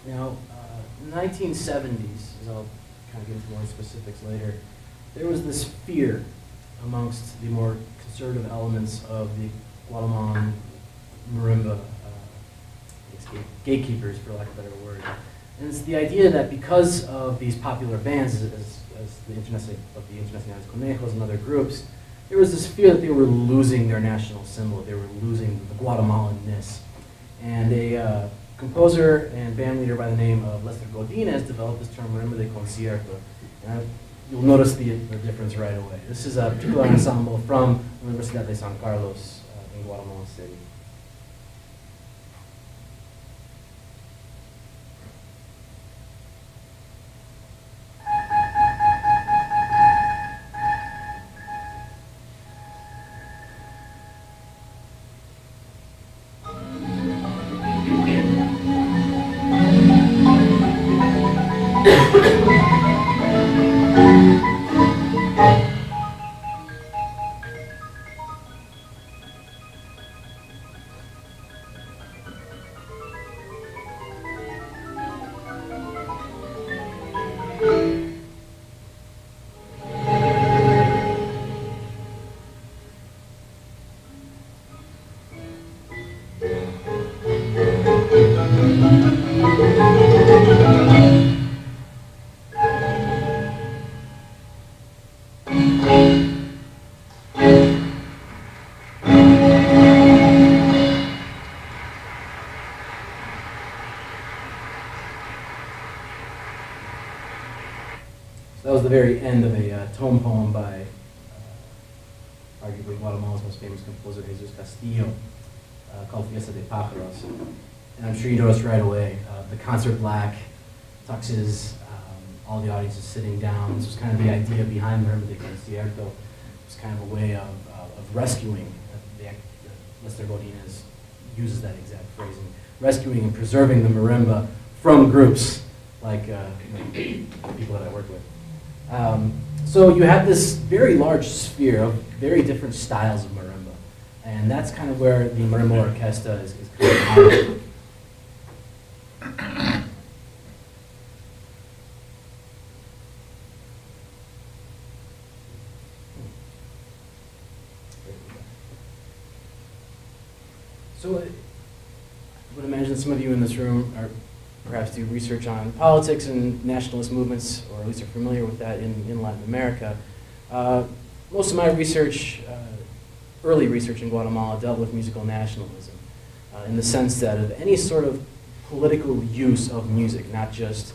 Now, in the 1970s, as I'll kind of get into more specifics later, there was this fear amongst the more conservative elements of the Guatemalan marimba gatekeepers, for lack of a better word. And it's the idea that because of these popular bands, as the Internacionales Conejos and other groups, there was this fear that they were losing their national symbol, they were losing the Guatemalan-ness. And a composer and band leader by the name of Lester Godinez developed this term, marimba de concierto. And you'll notice the difference right away. This is a particular ensemble from the Universidad de San Carlos in Guatemala City. That was the very end of a tone poem by arguably Guatemala's most famous composer, Jesus Castillo, called Fiesta de Pájaros. And I'm sure you noticed right away, the concert black, tuxes, all the audience is sitting down. This was kind of the idea behind Marimba de Concierto. It was kind of a way of rescuing, Lester Godinez uses that exact phrasing, rescuing and preserving the marimba from groups like people that I work with. So you have this very large sphere of very different styles of marimba, and that's kind of where the marimba orquesta is kind of out. So I would imagine some of you in this room are perhaps do research on politics and nationalist movements, or at least are familiar with that in Latin America. Most of my research, early research in Guatemala, dealt with musical nationalism, in the sense that of any sort of political use of music, not just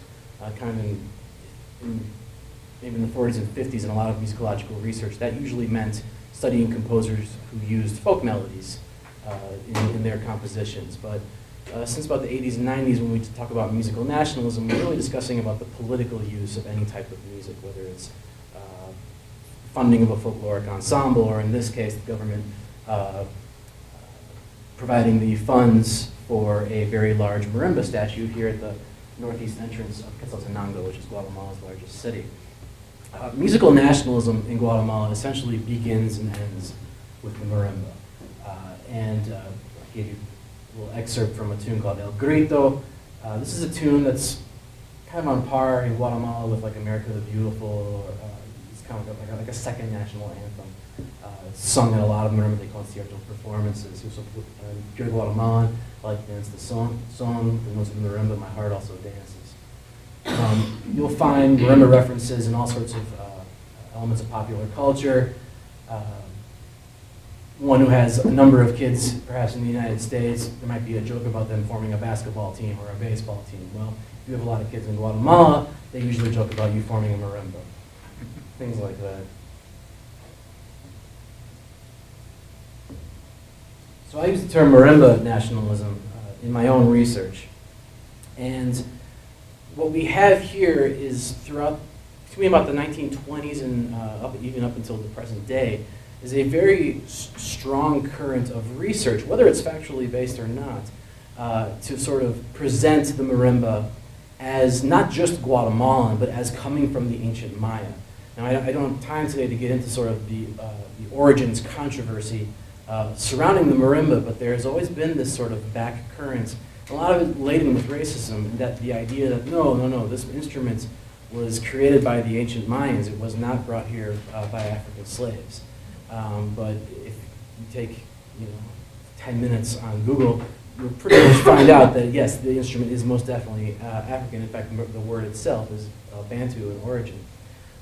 kind of maybe in the 40s and 50s in a lot of musicological research, that usually meant studying composers who used folk melodies in their compositions. But since about the 80s and 90s, when we talk about musical nationalism, we're really discussing about the political use of any type of music, whether it's funding of a folkloric ensemble, or in this case, the government providing the funds for a very large marimba statue here at the northeast entrance of Quetzaltenango, which is Guatemala's largest city. Musical nationalism in Guatemala essentially begins and ends with the marimba. I gave you a little excerpt from a tune called El Grito. This is a tune that's kind of on par in Guatemala with like America the Beautiful. It's kind of like a second national anthem. It's sung at a lot of marimba de concierto performances. If you're Guatemalan, I like to dance the song, the notes of marimba, my heart also dances. You'll find marimba references in all sorts of elements of popular culture. One who has a number of kids, perhaps in the United States, there might be a joke about them forming a basketball team or a baseball team. Well, if you have a lot of kids in Guatemala, they usually joke about you forming a marimba. Things like that. So I use the term marimba nationalism in my own research. And what we have here is throughout, between about the 1920s and even up until the present day, is a very strong current of research, whether it's factually based or not, to sort of present the marimba as not just Guatemalan, but as coming from the ancient Maya. Now, I don't have time today to get into sort of the origins controversy surrounding the marimba, but there's always been this sort of back current a lot of it laden with racism, that the idea that no, this instrument was created by the ancient Mayans. It was not brought here by African slaves. But if you take 10 minutes on Google, you'll pretty much find out that yes, the instrument is most definitely African. In fact, the word itself is Bantu in origin.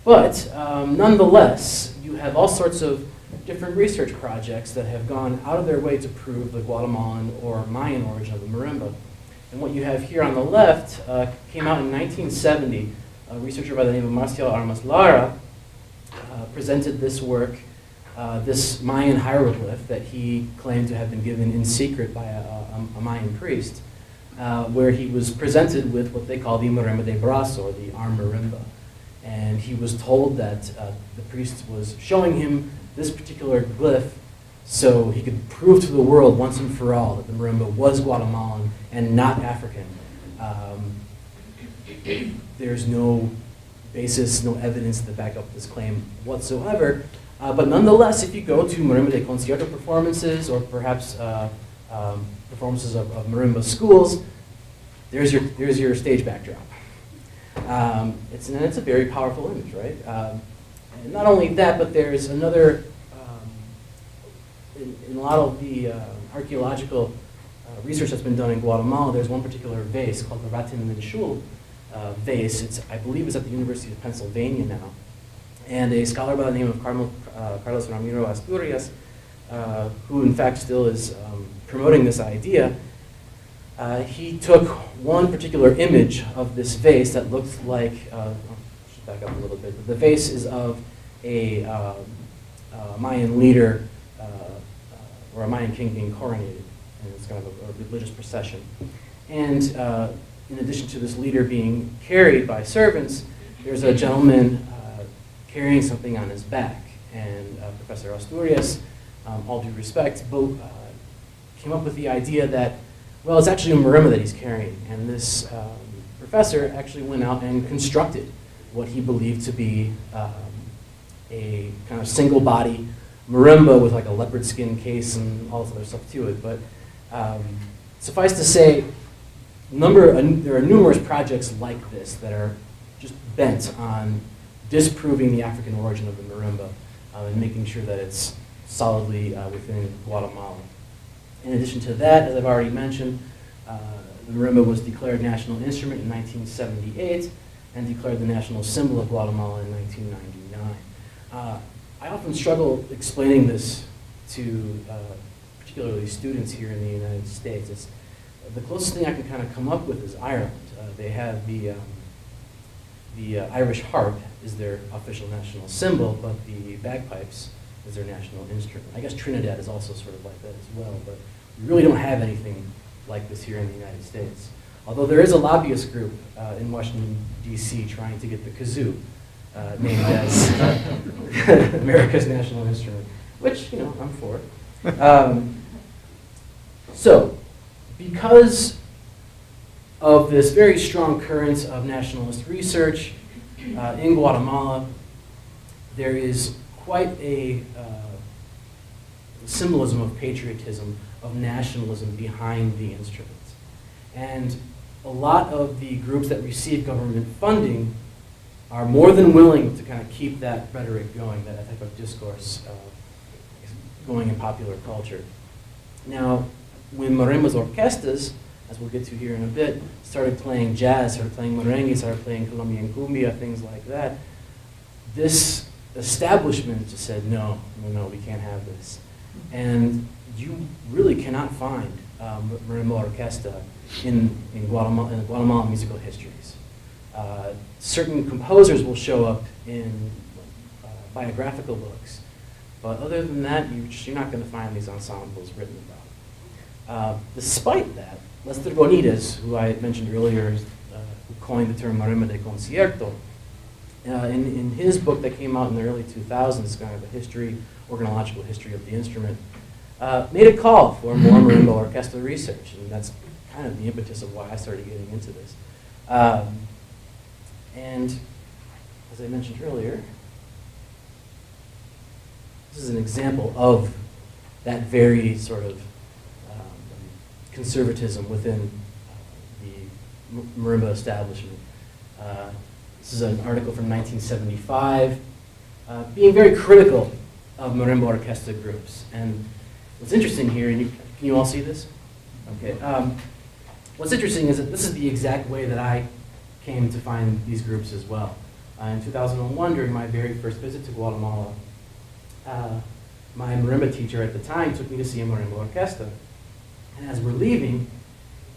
But nonetheless, you have all sorts of different research projects that have gone out of their way to prove the Guatemalan or Mayan origin of the marimba. And what you have here on the left came out in 1970. A researcher by the name of Marcial Armas Lara presented this work, this Mayan hieroglyph that he claimed to have been given in secret by a Mayan priest, where he was presented with what they call the marimba de brazo, or the arm marimba. And he was told that the priest was showing him this particular glyph so he could prove to the world once and for all that the marimba was Guatemalan and not African. There's no basis, no evidence to back up this claim whatsoever. But nonetheless, if you go to marimba de concierto performances, or perhaps performances of marimba schools, there's your stage backdrop. It's a very powerful image, right? And not only that, but there's another, in a lot of the archaeological research that's been done in Guatemala, there's one particular vase called the Ratin Minshul vase. I believe it's at the University of Pennsylvania now. And a scholar by the name of Carlos Ramiro Asturias, who in fact still is promoting this idea, he took one particular image of this vase that looks like, I should back up a little bit, but the vase is of a Mayan leader or a Mayan king being coronated, and it's kind of a religious procession. And in addition to this leader being carried by servants, there's a gentleman carrying something on his back. And Professor Asturias, all due respect, came up with the idea that, well, it's actually a marimba that he's carrying. And this professor actually went out and constructed what he believed to be a kind of single body marimba with like a leopard skin case and all this other stuff to it. But suffice to say, there are numerous projects like this that are just bent on disproving the African origin of the marimba and making sure that it's solidly within Guatemala. In addition to that, as I've already mentioned, the marimba was declared national instrument in 1978 and declared the national symbol of Guatemala in 1999. I often struggle explaining this to particularly students here in the United States. The closest thing I can kind of come up with is Ireland. They have the Irish harp is their official national symbol, but the bagpipes is their national instrument. I guess Trinidad is also sort of like that as well, but we really don't have anything like this here in the United States. Although there is a lobbyist group in Washington, D.C. trying to get the kazoo named as America's national instrument, which, I'm for. So, because of this very strong current of nationalist research in Guatemala, there is quite a symbolism of patriotism, of nationalism behind the instruments. And a lot of the groups that receive government funding are more than willing to kind of keep that rhetoric going, that type of discourse going in popular culture. Now, when marimba's orquestas, as we'll get to here in a bit, started playing jazz, started playing merengue, started playing Colombian cumbia, things like that, this establishment just said, no, we can't have this. And you really cannot find marimba orquesta in Guatemalan musical histories. Certain composers will show up in biographical books, but other than that, you're not going to find these ensembles written about. Despite that, Lester Bonitas, who I had mentioned earlier, who coined the term marimba de concierto, in his book that came out in the early 2000s, kind of a history, organological history of the instrument, made a call for more marimba orchestra research, and that's kind of the impetus of why I started getting into this. And as I mentioned earlier, this is an example of that very sort of conservatism within marimba establishment. This is an article from 1975, being very critical of marimba orquesta groups. And what's interesting here, and can you all see this? Okay. What's interesting is that this is the exact way that I came to find these groups as well. In 2001, during my very first visit to Guatemala, my marimba teacher at the time took me to see a marimba orquesta. And as we're leaving,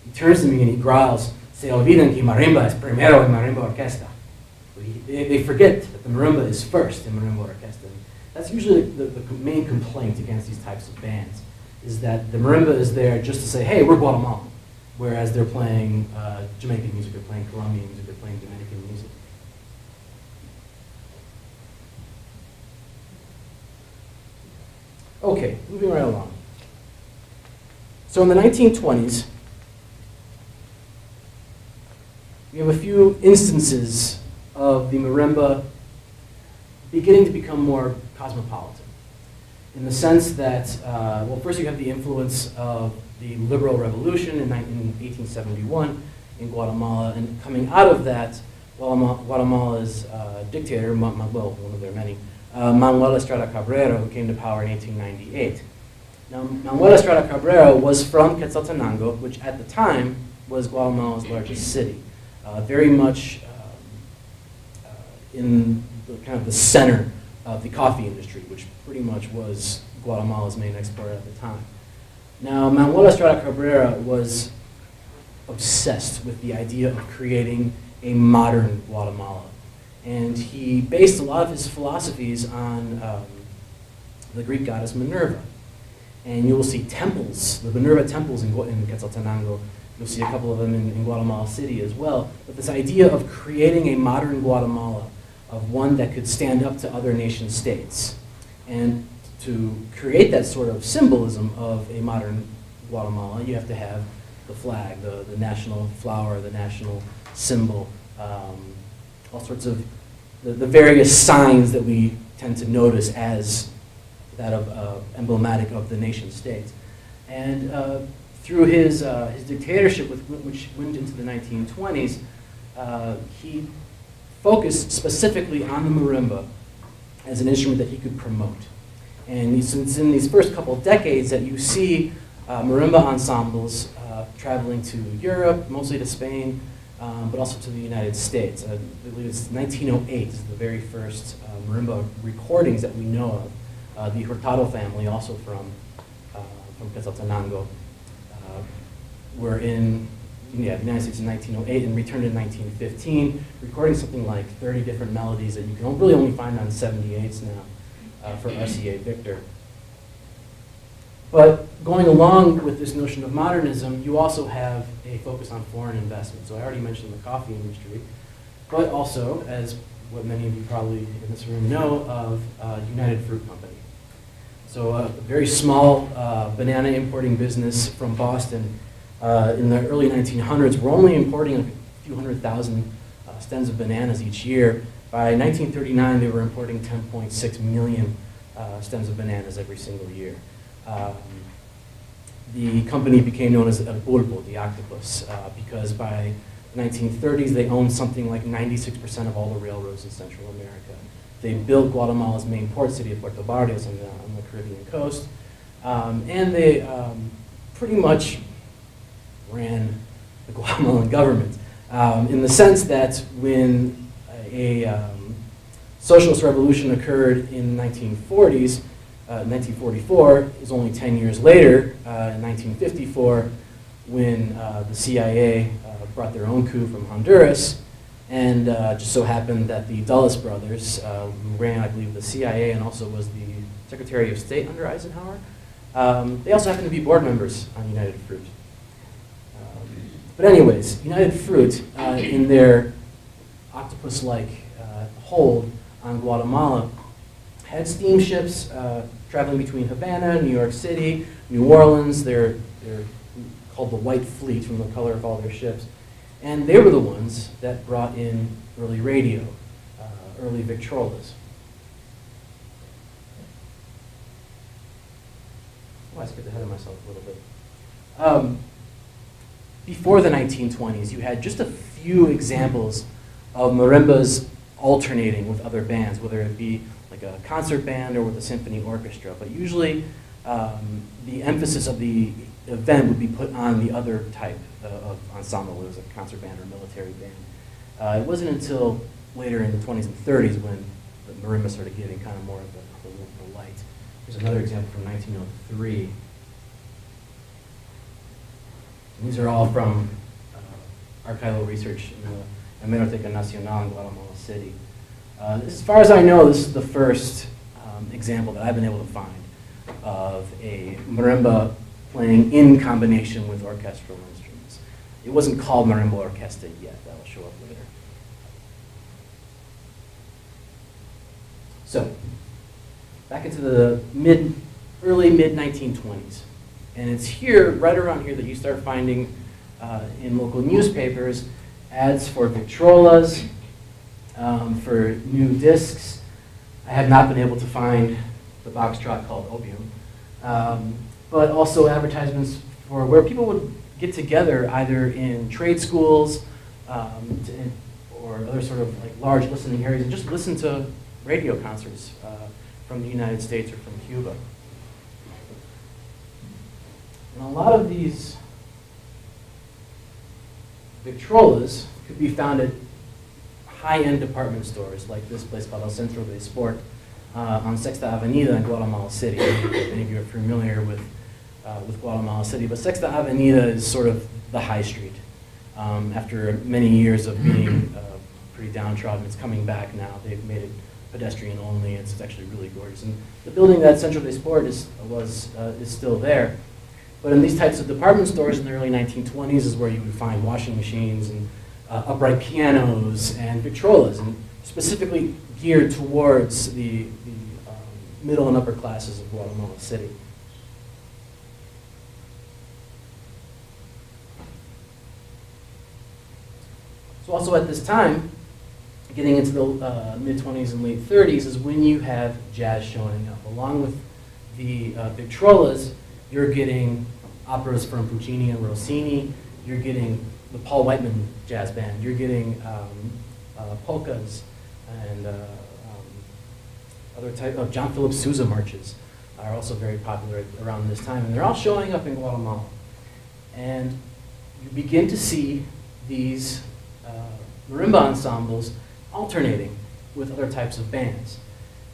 he turns to me and he growls, "Se olvidan que marimba es primero en marimba orquesta." They forget that the marimba is first in marimba orquesta. And that's usually the main complaint against these types of bands, is that the marimba is there just to say, hey, we're Guatemala, whereas they're playing Jamaican music, they're playing Colombian music, they're playing Dominican music. Okay, moving right along. So in the 1920s, we have a few instances of the marimba beginning to become more cosmopolitan, in the sense that, well, first you have the influence of the liberal revolution in 1871 in Guatemala, and coming out of that, Guatemala's dictator, well, one of their many, Manuel Estrada Cabrera, who came to power in 1898. Now, Manuel Estrada Cabrera was from Quetzaltenango, which at the time was Guatemala's largest city, very much in kind of the center of the coffee industry, which pretty much was Guatemala's main exporter at the time. Now, Manuel Estrada Cabrera was obsessed with the idea of creating a modern Guatemala. And he based a lot of his philosophies on the Greek goddess Minerva. And you will see temples, the Minerva temples in Quetzaltenango. You'll see a couple of them in Guatemala City as well. But this idea of creating a modern Guatemala, of one that could stand up to other nation states. And to create that sort of symbolism of a modern Guatemala, you have to have the flag, the national flower, the national symbol, all sorts of the various signs that we tend to notice as that of emblematic of the nation states. And through his dictatorship, which went into the 1920s, he focused specifically on the marimba as an instrument that he could promote. And it's in these first couple of decades that you see marimba ensembles traveling to Europe, mostly to Spain, but also to the United States. I believe it's 1908 is the very first marimba recordings that we know of. The Hurtado family, also from Quetzaltenango, were in the United States in 1908 and returned in 1915, recording something like 30 different melodies that you can really only find on 78s now for RCA Victor. But going along with this notion of modernism, you also have a focus on foreign investment. So I already mentioned the coffee industry, but also, as what many of you probably in this room know, of United Fruit Company. So a very small banana importing business from Boston in the early 1900s. We're only importing a few 100,000 stems of bananas each year. By 1939, they were importing 10.6 million stems of bananas every single year. The company became known as El Pulpo, the octopus, because by the 1930s, they owned something like 96% of all the railroads in Central America. They built Guatemala's main port city of Puerto Barrios on the Caribbean coast, and they pretty much ran the Guatemalan government in the sense that when a socialist revolution occurred in the 1940s, 1944 is only 10 years later, in 1954, when the CIA brought their own coup from Honduras, and just so happened that the Dulles brothers, who ran, I believe, the CIA and also was the Secretary of State under Eisenhower, they also happened to be board members on United Fruit. But anyways, United Fruit, in their octopus-like hold on Guatemala, had steamships traveling between Havana, New York City, New Orleans. They're called the White Fleet from the color of all their ships. And they were the ones that brought in early radio, early Victrolas. Oh, I skipped ahead of myself a little bit. before the 1920s, you had just a few examples of marimbas alternating with other bands, whether it be like a concert band or with a symphony orchestra. But usually, the emphasis of the event would be put on the other type of ensemble, whether it was a concert band or a military band. It wasn't until later in the 20s and 30s when the marimba started getting kind of more of the light. Here's another example from 1903. And these are all from archival research in the Hemeroteca Nacional in Guatemala City. As far as I know, this is the first example that I've been able to find of a marimba playing in combination with orchestral instruments. It wasn't called marimba orquesta yet. That will show up later. So, back into the early mid-1920s. And it's here, right around here, that you start finding in local newspapers ads for Victrolas, for new discs. I have not been able to find the boxtrot called Opium, but also advertisements for where people would get together either in trade schools or other sort of like large listening areas and just listen to radio concerts from the United States or from Cuba. And a lot of these Victrolas could be found at high-end department stores like this place called El Centro de Sport on Sexta Avenida in Guatemala City. Many of you are familiar with Guatemala City, but Sexta Avenida is sort of the high street. After many years of being pretty downtrodden, it's coming back now. They've made it pedestrian only. It's actually really gorgeous. And the building that Centro de Sport is still there. But in these types of department stores in the early 1920s is where you would find washing machines and upright pianos and Victrolas, and specifically geared towards the middle and upper classes of Guatemala City. So also at this time, getting into the mid-20s and late 30s is when you have jazz showing up. Along with the Victrolas, you're getting operas from Puccini and Rossini, you're getting the Paul Whiteman Jazz Band, you're getting polkas and other type of John Philip Sousa marches are also very popular around this time, and they're all showing up in Guatemala. And you begin to see these marimba ensembles alternating with other types of bands.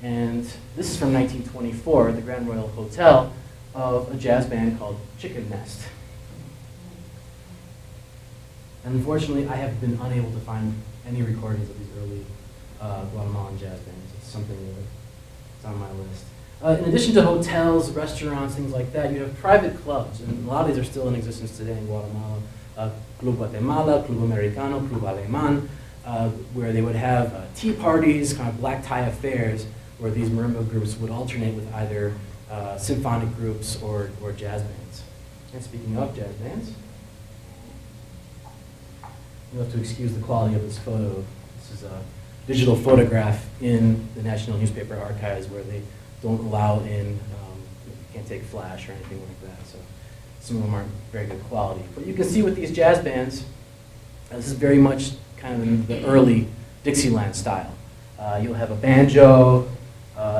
And this is from 1924 at the Grand Royal Hotel of a jazz band called Chicken Nest. And unfortunately, I have been unable to find any recordings of these early Guatemalan jazz bands. It's something that's on my list. In addition to hotels, restaurants, things like that, you have private clubs, and a lot of these are still in existence today in Guatemala. Club Guatemala, Club Americano, Club Alemán, where they would have tea parties, kind of black tie affairs, where these marimba groups would alternate with either symphonic groups or jazz bands. And speaking of jazz bands, you'll have to excuse the quality of this photo. This is a digital photograph in the National Newspaper Archives where they don't allow in, you can't take flash or anything like that. So some of them aren't very good quality. But you can see with these jazz bands, this is very much kind of in the early Dixieland style. You'll have a banjo,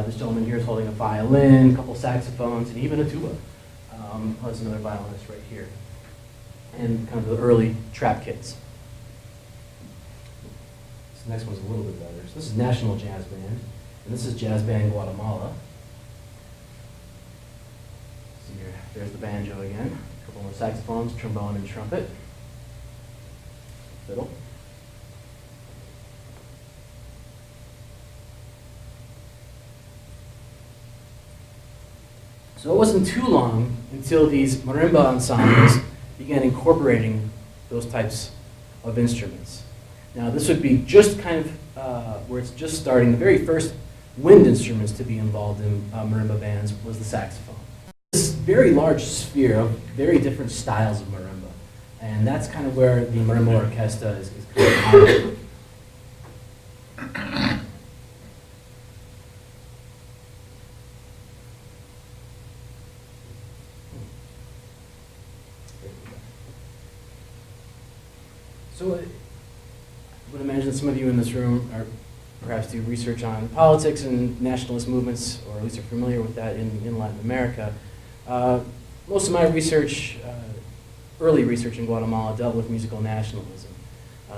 this gentleman here is holding a violin, a couple saxophones, and even a tuba. There's another violinist right here. And kind of the early trap kits. This next one's a little bit better. So this is National Jazz Band, and this is Jazz Band Guatemala. See here, there's the banjo again. A couple more saxophones, trombone, and trumpet. Fiddle. So it wasn't too long until these marimba ensembles began incorporating those types of instruments. Now this would be just kind of where it's just starting. The very first wind instruments to be involved in marimba bands was the saxophone. This very large sphere of very different styles of marimba. And that's kind of where the marimba orquesta is kind of would imagine that some of you in this room are perhaps do research on politics and nationalist movements, or at least are familiar with that in Latin America. Most of my research, early research in Guatemala, dealt with musical nationalism,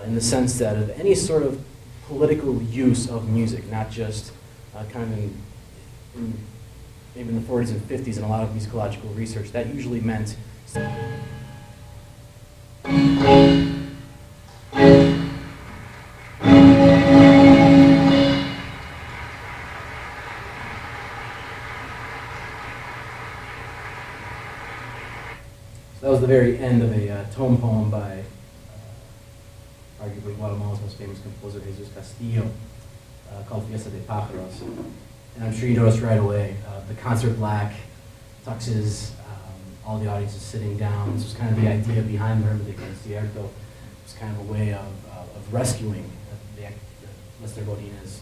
in the sense that of any sort of political use of music, not just kind of maybe in the 40s and 50s in a lot of musicological research, that usually meant that was the very end of a tone poem by arguably Guatemala's most famous composer, Jesus Castillo, called Fiesta de Pájaros. And I'm sure you noticed right away, the concert black, tuxes, all the audience is sitting down. This was kind of the idea behind Marimba de Concierto. It was kind of a way of rescuing, Lester Godinez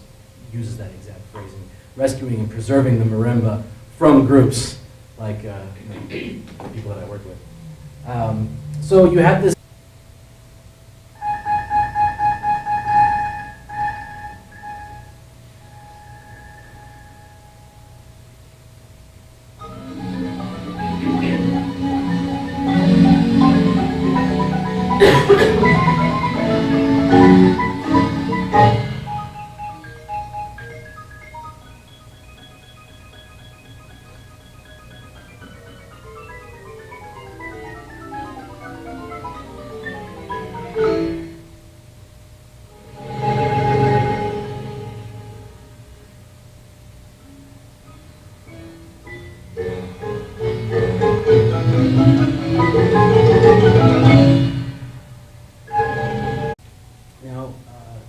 uses that exact phrasing, rescuing and preserving the marimba from groups like the people that I work with. So you have this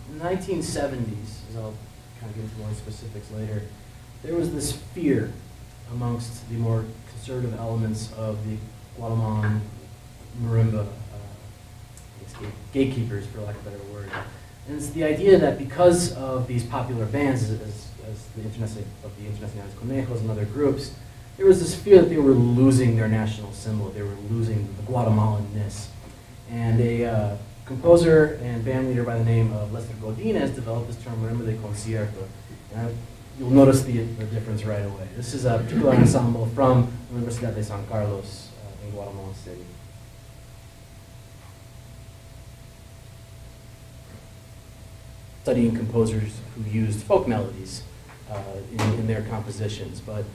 in the 1970s, as I'll kind of get into more specifics later, there was this fear amongst the more conservative elements of the Guatemalan marimba gatekeepers, for lack of a better word. And it's the idea that because of these popular bands, as the Internacionales Conejos and other groups, there was this fear that they were losing their national symbol, they were losing the Guatemalan-ness. And a composer and band leader by the name of Lester Godinez developed this term, marimba de concierto. And you'll notice the difference right away. This is a particular ensemble from the Universidad de San Carlos in Guatemala City. Studying composers who used folk melodies in their compositions. But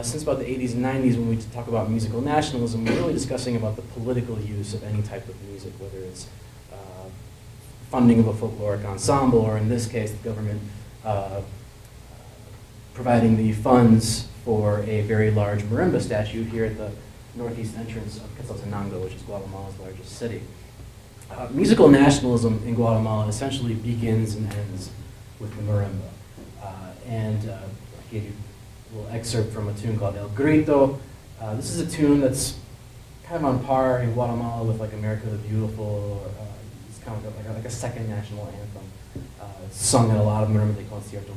since about the 80s and 90s, when we talk about musical nationalism, we're really discussing about the political use of any type of music, whether it's funding of a folkloric ensemble, or in this case, the government providing the funds for a very large marimba statue here at the northeast entrance of Quetzaltenango, which is Guatemala's largest city. Musical nationalism in Guatemala essentially begins and ends with the marimba. I gave you a little excerpt from a tune called El Grito. This is a tune that's kind of on par in Guatemala with like America the Beautiful. It's kind of like a second national anthem. It's sung at a lot of marimba de concierto